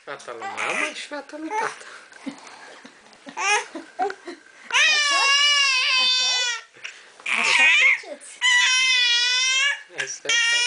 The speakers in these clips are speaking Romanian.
Fata lui mama și fata lui tata. Așa faceți. Asta e fata.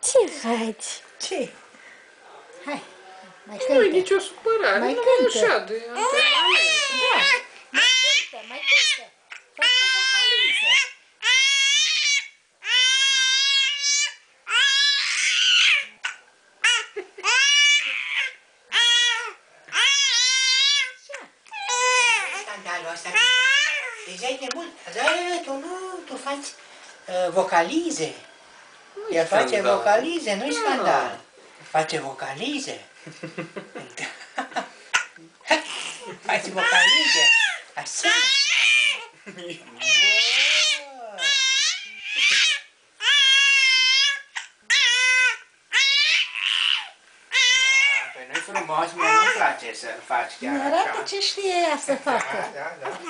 Ce faci? Ce? Hai, mai cântă. Nu-i nicio supărare, Mai nu cântă. așa de antrenament. Da, mai cântă, mai cântă. Face vocaliză. Scandalul ăsta. Deja e de mult. Tu faci vocalize. El face vocalize, nu-i scandal. Face vocalize. Face vocalize. Așa. Păi nu-i frumos, mie nu-mi place să faci chiar așa. Arată ce știe ea să facă. Da.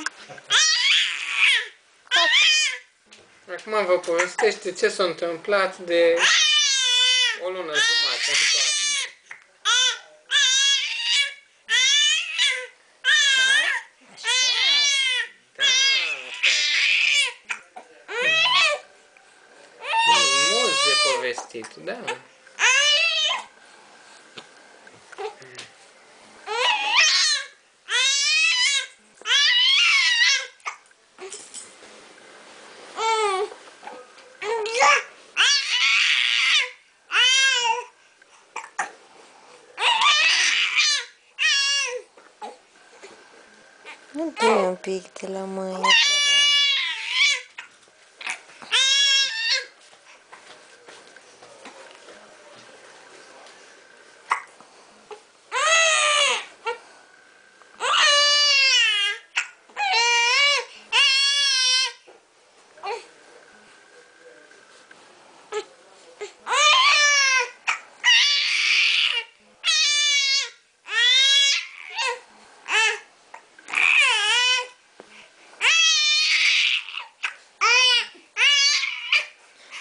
Acum vă povestește ce s-a întâmplat de o lună jumătate încoace. Da, mult de povestit, da. Nu dă un pic de la mâine.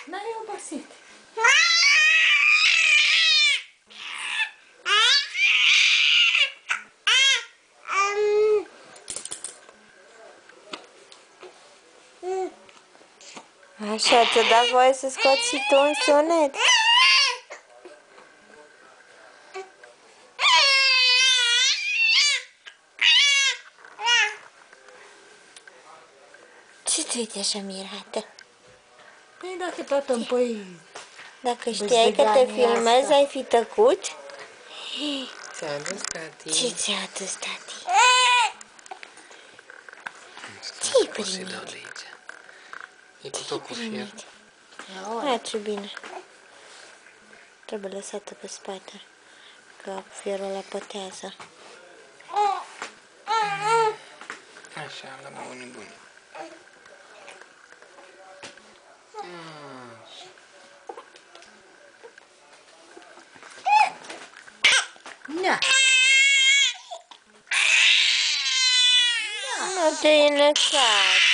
N-ai obosit. Așa, ți-a dat voie să scoți și tu un sunet? Ce te uite așa mirată? Păi dacă tot îmi pui... Dacă știai că te filmezi, ai fi tăcut? Ți-a adus tati. Ce ți-a adus tati? Ce-ai primit? E cu tot cu fier. Aia ce bine. Trebuie lăsată pe spate, că fierul ăla pătează. Așa, la bune, bune. Da. Nu te-ai lăsat.